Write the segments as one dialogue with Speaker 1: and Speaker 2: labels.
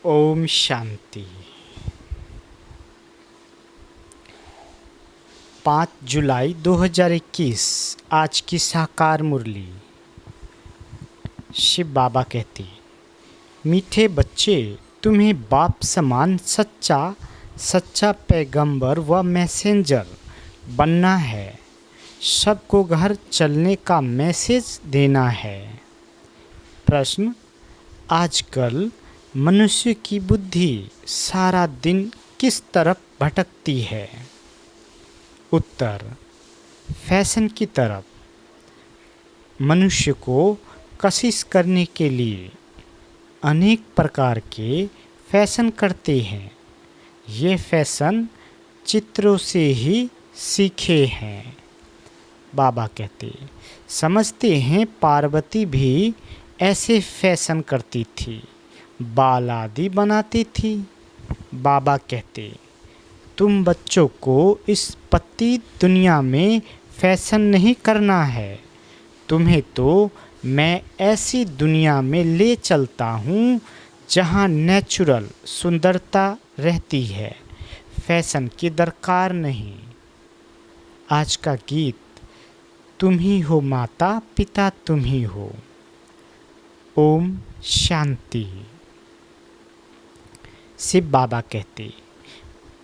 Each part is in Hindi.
Speaker 1: ओम शांति। 5 जुलाई 2021 आज की साकार मुरली। शिव बाबा कहते, मीठे बच्चे, तुम्हें बाप समान सच्चा पैगंबर व मैसेंजर बनना है। सबको घर चलने का मैसेज देना है। प्रश्न, आजकल मनुष्य की बुद्धि सारा दिन किस तरफ भटकती है? उत्तर, फैशन की तरफ। मनुष्य को कशिश करने के लिए अनेक प्रकार के फैशन करते हैं। ये फैशन चित्रों से ही सीखे हैं। बाबा कहते, समझते हैं पार्वती भी ऐसे फैशन करती थी, बाल आदि बनाती थी। बाबा कहते, तुम बच्चों को इस पतित दुनिया में फैशन नहीं करना है। तुम्हें तो मैं ऐसी दुनिया में ले चलता हूँ जहाँ नेचुरल सुंदरता रहती है, फैशन की दरकार नहीं। आज का गीत, तुम ही हो माता पिता तुम ही हो। ओम शांति। शिव बाबा कहते,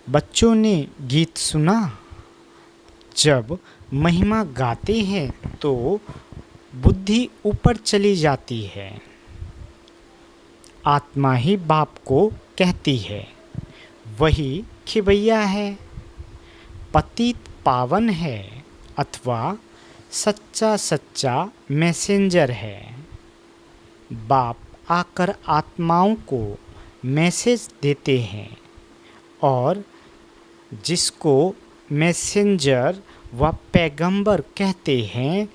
Speaker 1: बच्चों ने गीत सुना? जब महिमा गाते हैं तो बुद्धि ऊपर चली जाती है। आत्मा ही बाप को कहती है, वही खिवैया है, पतित पावन है अथवा सच्चा मैसेंजर है। बाप आकर आत्माओं को मैसेज देते हैं और जिसको मैसेंजर व पैगंबर कहते हैं,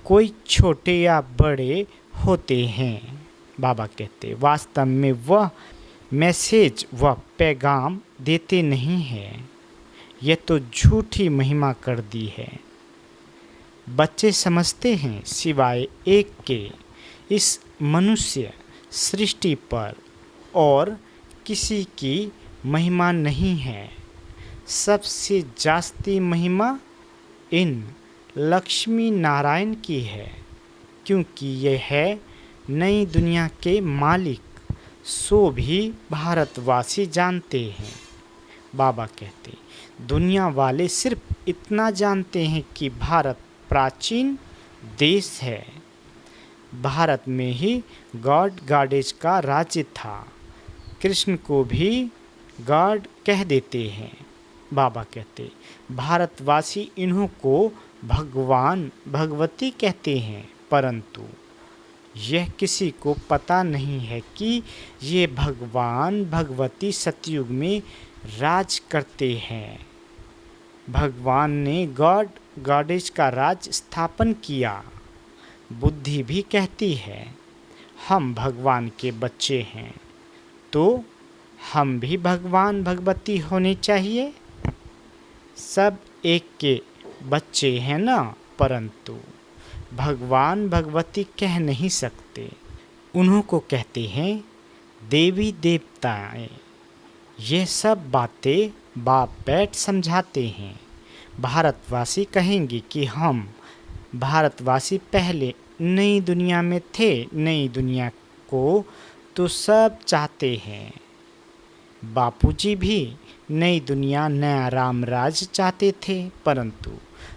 Speaker 1: कोई छोटे या बड़े होते हैं। बाबा कहते, वास्तव में वह मैसेज व पैगाम देते नहीं हैं। यह तो झूठी महिमा कर दी है। बच्चे समझते हैं सिवाय एक के इस मनुष्य सृष्टि पर और किसी की महिमा नहीं है। सबसे जास्ती महिमा इन लक्ष्मी नारायण की है, क्योंकि यह है नई दुनिया के मालिक, सो भी भारतवासी जानते हैं। बाबा कहते, दुनिया वाले सिर्फ इतना जानते हैं कि भारत प्राचीन देश है। भारत में ही गॉड गॉडेज का राज्य था। कृष्ण को भी गॉड कह देते हैं। बाबा कहते, भारतवासी इन्हों को भगवान भगवती कहते हैं, परंतु यह किसी को पता नहीं है कि ये भगवान भगवती सतयुग में राज करते हैं। भगवान ने गॉड गॉडेज का राज स्थापन किया। बुद्धि भी कहती है, हम भगवान के बच्चे हैं, तो हम भी भगवान भगवती होने चाहिए। सब एक के बच्चे हैं ना, परंतु भगवान भगवती कह नहीं सकते। उन्हों को कहते हैं देवी देवताएं। ये सब बातें बाप बैठ समझाते हैं। भारतवासी कहेंगे कि हम भारतवासी पहले नई दुनिया में थे। नई दुनिया को तो सब चाहते हैं। बापूजी भी नई दुनिया, नया रामराज चाहते थे, परंतु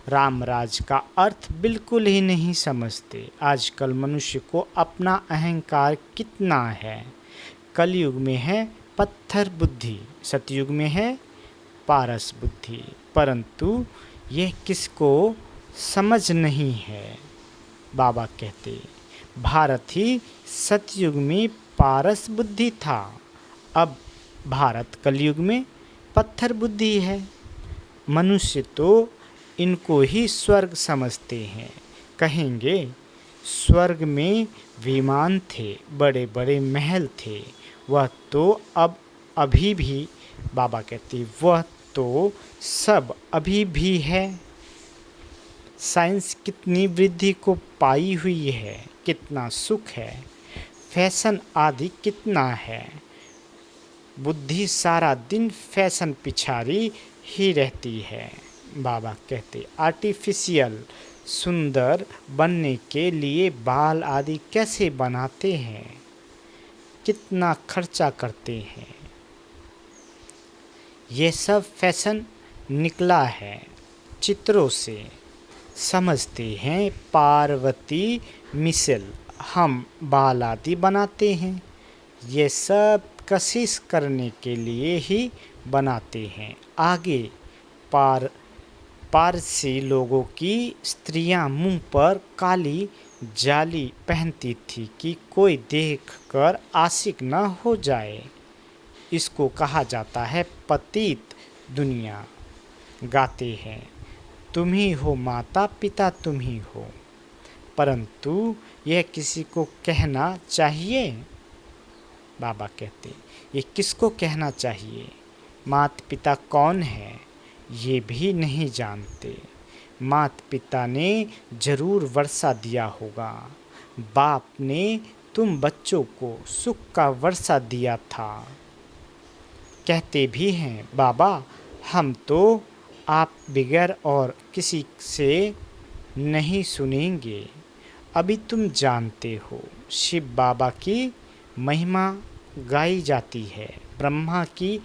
Speaker 1: रामराज का अर्थ बिल्कुल ही नहीं समझते। आजकल मनुष्य को अपना अहंकार कितना है। कलयुग में है पत्थर बुद्धि, सतयुग में है पारस बुद्धि, परंतु यह किसको समझ नहीं है। बाबा कहते, भारत ही सतयुग में पारस बुद्धि था, अब भारत कलयुग में पत्थर बुद्धि है। मनुष्य तो इनको ही स्वर्ग समझते हैं। कहेंगे स्वर्ग में विमान थे, बड़े बड़े महल थे, वह तो अब अभी भी, बाबा कहते, वह तो सब अभी भी है। साइंस कितनी वृद्धि को पाई हुई है, कितना सुख है, फैशन आदि कितना है, बुद्धि सारा दिन फैशन पिछाड़ी ही रहती है। बाबा कहते आर्टिफिशियल सुंदर बनने के लिए बाल आदि कैसे बनाते हैं, कितना खर्चा करते हैं। ये सब फैशन निकला है चित्रों से। समझते हैं पार्वती मिसल हम बाल आदि बनाते हैं, ये सब कशिश करने के लिए ही बनाते हैं। आगे पारसी लोगों की स्त्रियां मुंह पर काली जाली पहनती थी कि कोई देखकर आशिक न हो जाए। इसको कहा जाता है पतित दुनिया। गाते हैं तुम ही हो माता पिता तुम ही हो, परंतु यह किसी को कहना चाहिए। बाबा कहते ये किसको कहना चाहिए। माता पिता कौन है ये भी नहीं जानते। माता पिता ने जरूर वर्षा दिया होगा। बाप ने तुम बच्चों को सुख का वर्षा दिया था। कहते भी हैं बाबा हम तो आप बगैर और किसी से नहीं सुनेंगे। अभी तुम जानते हो शिव बाबा की महिमा गाई जाती है। ब्रह्मा की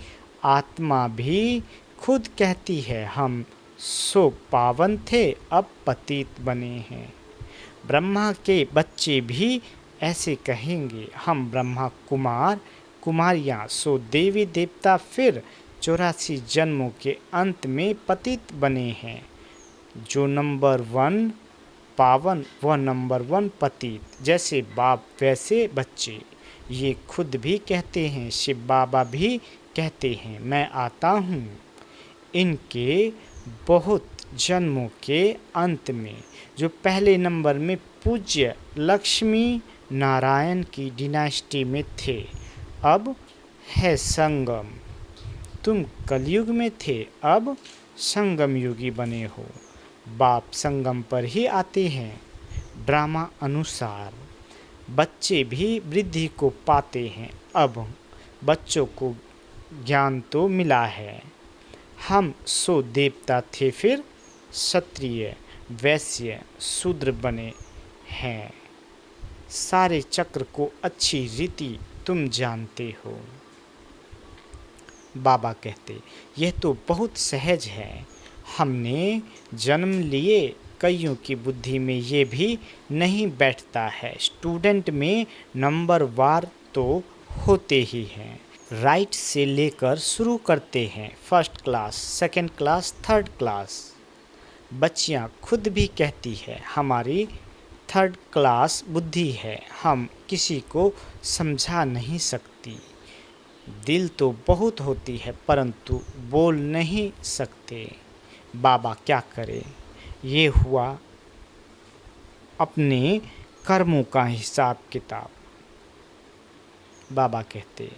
Speaker 1: आत्मा भी खुद कहती है हम सो पावन थे अब पतित बने हैं। ब्रह्मा के बच्चे भी ऐसे कहेंगे हम ब्रह्मा कुमार कुमारियाँ सो देवी देवता फिर 84 जन्मों के अंत में पतित बने हैं। जो नंबर 1 पावन वह नंबर 1 पतित। जैसे बाप वैसे बच्चे, ये खुद भी कहते हैं। शिव बाबा भी कहते हैं मैं आता हूँ इनके बहुत जन्मों के अंत में। जो पहले नंबर में पूज्य लक्ष्मी नारायण की डिनास्टी में थे, अब है संगम। तुम कलयुग में थे अब संगम युगी बने हो। बाप संगम पर ही आते हैं। ड्रामा अनुसार बच्चे भी वृद्धि को पाते हैं। अब बच्चों को ज्ञान तो मिला है। हम सो देवता थे फिर क्षत्रिय वैश्य शूद्र बने हैं। सारे चक्र को अच्छी रीति तुम जानते हो। बाबा कहते यह तो बहुत सहज है। हमने जन्म लिए, कईयों की बुद्धि में ये भी नहीं बैठता है। स्टूडेंट में नंबर वार तो होते ही हैं। राइट से लेकर शुरू करते हैं, first class, second class, third class. बच्चियां खुद भी कहती है हमारी थर्ड क्लास बुद्धि है, हम किसी को समझा नहीं सकती। दिल तो बहुत होती है परंतु बोल नहीं सकते। बाबा क्या करे, ये हुआ अपने कर्मों का हिसाब किताब। बाबा कहते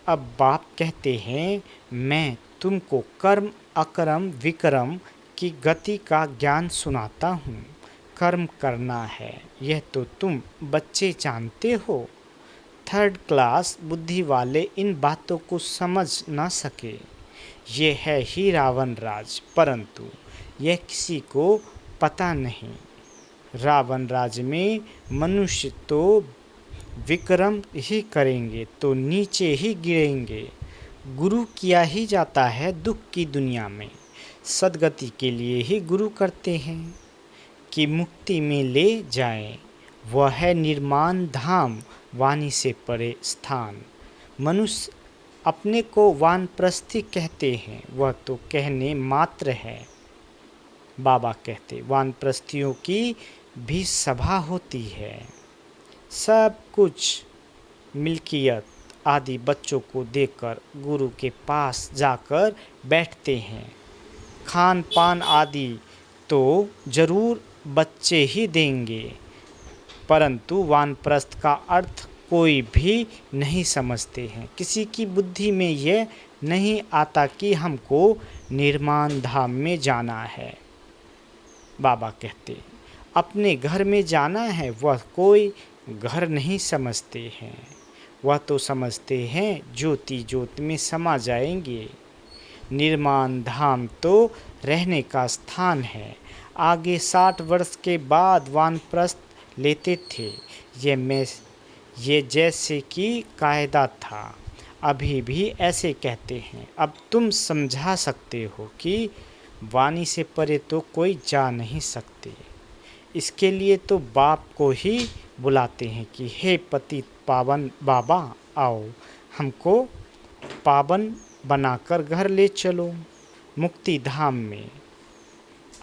Speaker 1: अब बाप कहते हैं मैं तुमको कर्म अकर्म विक्रम की गति का ज्ञान सुनाता हूँ। कर्म करना है यह तो तुम बच्चे जानते हो। थर्ड क्लास बुद्धि वाले इन बातों को समझ ना सके। ये है ही रावण राज, परंतु यह किसी को पता नहीं। रावण राज में मनुष्य तो विक्रम ही करेंगे तो नीचे ही गिरेंगे। गुरु किया ही जाता है दुख की दुनिया में। सद्गति के लिए ही गुरु करते हैं कि मुक्ति में ले जाएं। वह है निर्माण धाम, वाणी से परे स्थान। मनुष्य अपने को वानप्रस्थी कहते हैं, वह तो कहने मात्र है। बाबा कहते वानप्रस्थियों की भी सभा होती है। सब कुछ मिल्कियत आदि बच्चों को देकर गुरु के पास जाकर बैठते हैं। खान पान आदि तो जरूर बच्चे ही देंगे, परंतु वानप्रस्थ का अर्थ कोई भी नहीं समझते हैं। किसी की बुद्धि में यह नहीं आता कि हमको निर्माण धाम में जाना है। बाबा कहते अपने घर में जाना है, वह कोई घर नहीं समझते हैं। वह तो समझते हैं ज्योति ज्योति में समा जाएंगे। निर्माण धाम तो रहने का स्थान है। आगे 60 वर्ष के बाद वानप्रस्थ लेते थे। ये जैसे कि कायदा था, अभी भी ऐसे कहते हैं। अब तुम समझा सकते हो कि वाणी से परे तो कोई जा नहीं सकते। इसके लिए तो बाप को ही बुलाते हैं कि हे पतित पावन बाबा, आओ हमको पावन बनाकर घर ले चलो। मुक्ति धाम में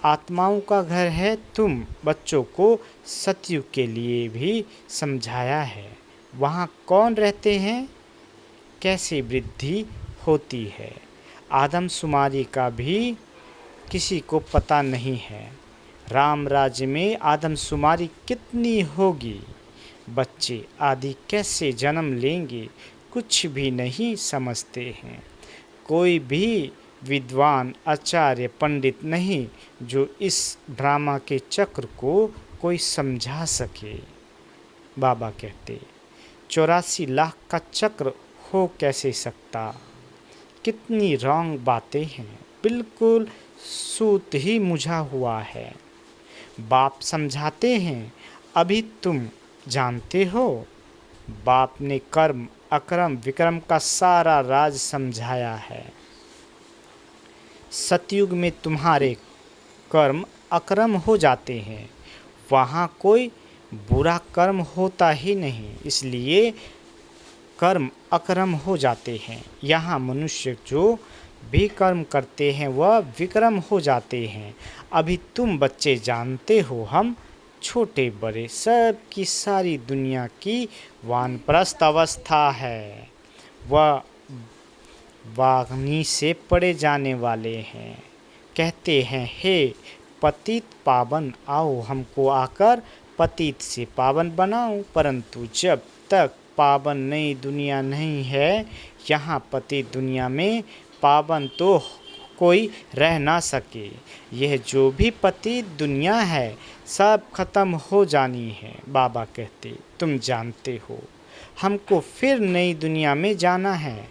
Speaker 1: आत्माओं का घर है। तुम बच्चों को सतयुग के लिए भी समझाया है। वहाँ कौन रहते हैं, कैसे वृद्धि होती है, आदमशुमारी का भी किसी को पता नहीं है। राम राज्य में आदमशुमारी कितनी होगी, बच्चे आदि कैसे जन्म लेंगे, कुछ भी नहीं समझते हैं। कोई भी विद्वान आचार्य पंडित नहीं जो इस ड्रामा के चक्र को कोई समझा सके। बाबा कहते 84 लाख का चक्र हो कैसे सकता। कितनी रॉन्ग बातें हैं, बिल्कुल सूत ही मुझा हुआ है। बाप समझाते हैं, अभी तुम जानते हो। बाप ने कर्म अकर्म विक्रम का सारा राज समझाया है। सतयुग में तुम्हारे कर्म अकर्म हो जाते हैं। वहाँ कोई बुरा कर्म होता ही नहीं, इसलिए कर्म अकर्म हो जाते हैं। यहाँ मनुष्य जो भी कर्म करते हैं वह विक्रम हो जाते हैं। अभी तुम बच्चे जानते हो, हम छोटे बड़े सब की सारी दुनिया की वानप्रस्थ अवस्था है। वह वाग्नि से पड़े जाने वाले हैं। कहते हैं हे पतित पावन, आओ हमको आकर पतित से पावन बनाओ। परंतु जब तक पावन नई दुनिया नहीं है, यहाँ पतित दुनिया में पावन तो कोई रह ना सके। यह जो भी पतित दुनिया है सब खत्म हो जानी है। बाबा कहते तुम जानते हो, हमको फिर नई दुनिया में जाना है।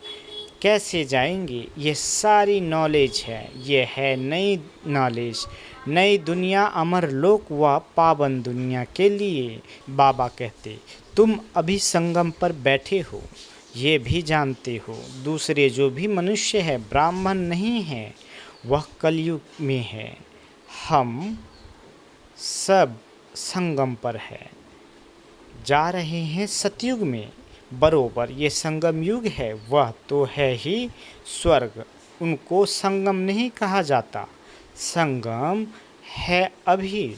Speaker 1: कैसे जाएंगे, ये सारी नॉलेज है। ये है नई नॉलेज, नई दुनिया अमर लोक व पावन दुनिया के लिए। बाबा कहते तुम अभी संगम पर बैठे हो, ये भी जानते हो। दूसरे जो भी मनुष्य है ब्राह्मण नहीं है, वह कलयुग में है। हम सब संगम पर है, जा रहे हैं सतयुग में। बरोबर ये संगम युग है, वह तो है ही स्वर्ग। उनको संगम नहीं कहा जाता, संगम है अभी।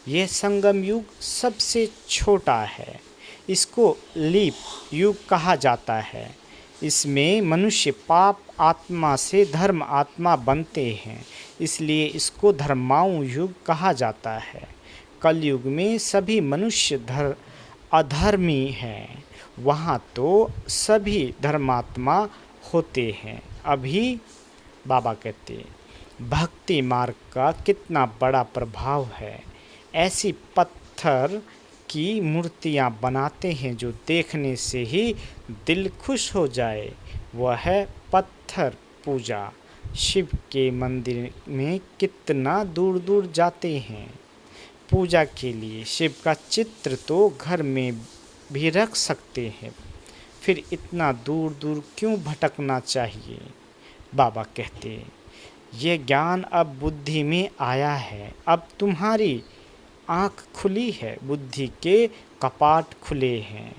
Speaker 1: ये संगम युग सबसे छोटा है, इसको लीप युग कहा जाता है। इसमें मनुष्य पाप आत्मा से धर्म आत्मा बनते हैं, इसलिए इसको धर्माऊ युग कहा जाता है। कलयुग में सभी मनुष्य अधर्मी हैं, वहाँ तो सभी धर्मात्मा होते हैं। अभी बाबा कहते भक्ति मार्ग का कितना बड़ा प्रभाव है। ऐसी पत्थर की मूर्तियाँ बनाते हैं जो देखने से ही दिल खुश हो जाए। वह है पत्थर पूजा। शिव के मंदिर में कितना दूर दूर जाते हैं पूजा के लिए। शिव का चित्र तो घर में भी रख सकते हैं, फिर इतना दूर दूर क्यों भटकना चाहिए। बाबा कहते ये ज्ञान अब बुद्धि में आया है। अब तुम्हारी आँख खुली है, बुद्धि के कपाट खुले हैं।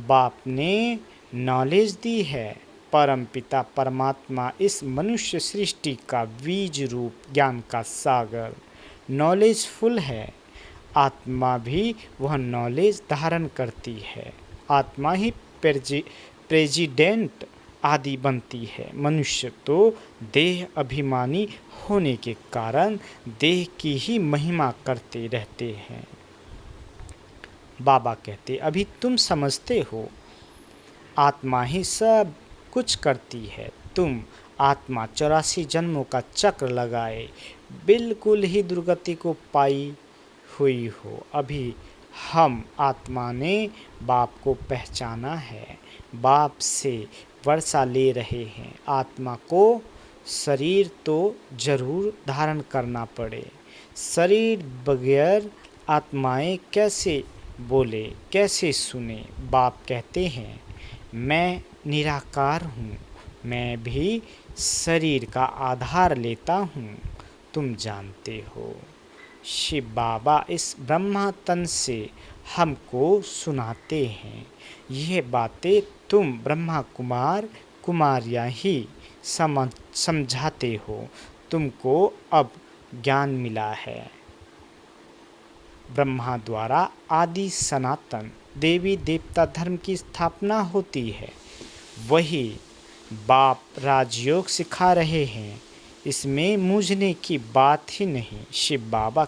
Speaker 1: बाप ने नॉलेज दी है। परम पिता परमात्मा इस मनुष्य सृष्टि का बीज रूप ज्ञान का सागर नॉलेजफुल है। आत्मा भी वह नॉलेज धारण करती है। आत्मा ही प्रेसिडेंट आदि बनती है। मनुष्य तो देह अभिमानी होने के कारण देह की ही महिमा करते रहते हैं। बाबा कहते अभी तुम समझते हो, आत्मा ही सब कुछ करती है। तुम आत्मा 84 जन्मों का चक्र लगाए बिल्कुल ही दुर्गति को पाई हुई हो। अभी हम आत्मा ने बाप को पहचाना है, बाप से वर्षा ले रहे हैं। आत्मा को शरीर तो जरूर धारण करना पड़े। शरीर बगैर आत्माएं कैसे बोले, कैसे सुने? बाप कहते हैं मैं निराकार हूँ, मैं भी शरीर का आधार लेता हूँ, तुम जानते हो। शिव बाबा इस ब्रह्मा तन से हमको सुनाते हैं। ये बातें तुम ब्रह्मा कुमार कुमारियाँ ही समझाते हो। तुमको अब ज्ञान मिला है। ब्रह्मा द्वारा आदि सनातन देवी देवता धर्म की स्थापना होती है। वही बाप राजयोग सिखा रहे हैं, इसमें मूझने की बात ही नहीं। शिव बाबा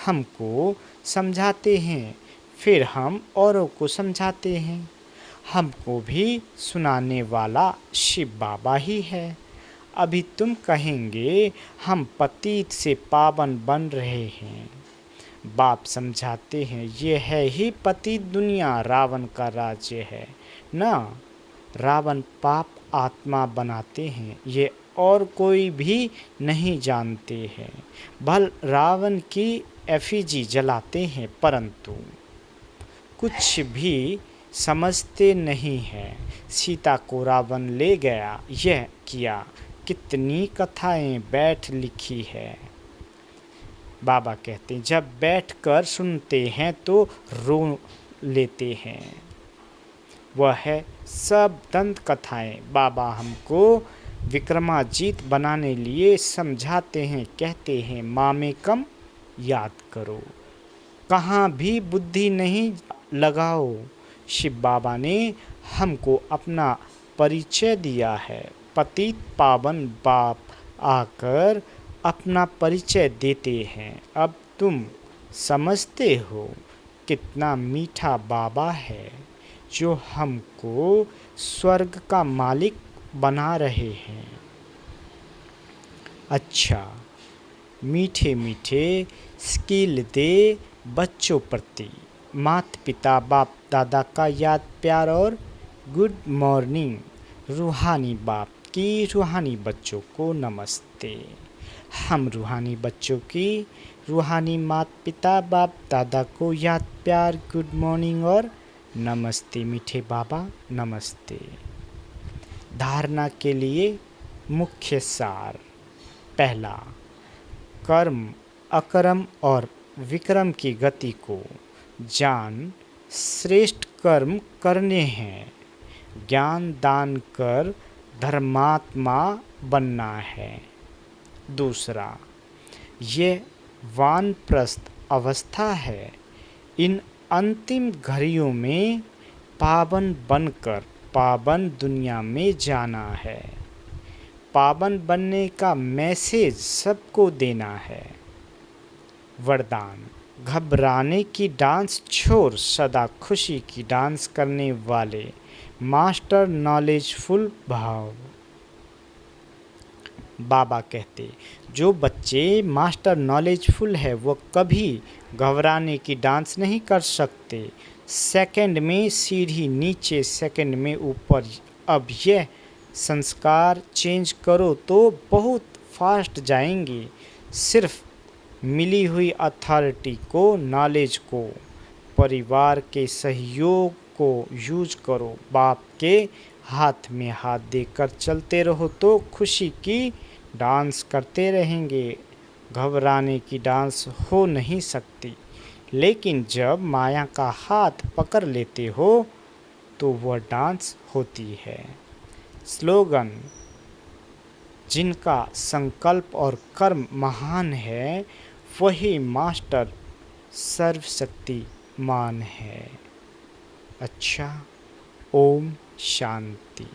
Speaker 1: हमको समझाते हैं, फिर हम औरों को समझाते हैं। हमको भी सुनाने वाला शिव बाबा ही है। अभी तुम कहेंगे हम पतित से पावन बन रहे हैं। बाप समझाते हैं ये है ही पतित दुनिया, रावण का राज्य है ना। रावण पाप आत्मा बनाते हैं, ये और कोई भी नहीं जानते हैं। भल रावण की एफिजी जलाते हैं, परंतु कुछ भी समझते नहीं हैं। सीता को रावण ले गया, यह किया, कितनी कथाएं बैठ लिखी है। बाबा कहते हैं जब बैठकर सुनते हैं तो रो लेते हैं। वह है सब दंत कथाएं। बाबा हमको विक्रमाजीत बनाने लिए समझाते हैं, कहते हैं माँ में कम याद करो, कहाँ भी बुद्धि नहीं लगाओ। शिव बाबा ने हमको अपना परिचय दिया है। पतित पावन बाप आकर अपना परिचय देते हैं। अब तुम समझते हो कितना मीठा बाबा है जो हमको स्वर्ग का मालिक बना रहे हैं। अच्छा, मीठे मीठे स्किल दे बच्चों प्रति, माता पिता बाप दादा का याद प्यार और गुड मॉर्निंग। रूहानी बाप की रूहानी बच्चों को नमस्ते। हम रूहानी बच्चों की रूहानी माता पिता बाप दादा को याद प्यार गुड मॉर्निंग और नमस्ते। मीठे बाबा नमस्ते। धारणा के लिए मुख्य सार। पहला, कर्म अकर्म और विक्रम की गति को जान श्रेष्ठ कर्म करने हैं। ज्ञान दान कर धर्मात्मा बनना है। दूसरा, ये वानप्रस्थ अवस्था है। इन अंतिम घड़ियों में पावन बनकर पावन दुनिया में जाना है। पावन बनने का मैसेज सबको देना है। वरदान, घबराने की डांस छोड़ सदा खुशी की डांस करने वाले मास्टर नॉलेजफुल भाव। बाबा कहते जो बच्चे मास्टर नॉलेजफुल है वो कभी घबराने की डांस नहीं कर सकते। सेकंड में सीढ़ी नीचे, सेकंड में ऊपर। अब यह संस्कार चेंज करो तो बहुत फास्ट जाएंगे। सिर्फ मिली अथॉरिटी अथॉरिटी को, नॉलेज को, परिवार के सहयोग को यूज करो। बाप के हाथ में हाथ देकर चलते रहो तो खुशी की डांस करते रहेंगे। घबराने की डांस हो नहीं सकती, लेकिन जब माया का हाथ पकड़ लेते हो तो वह डांस होती है। स्लोगन, जिनका संकल्प और कर्म महान है वही मास्टर सर्वशक्तिमान है। अच्छा, ओम शांति।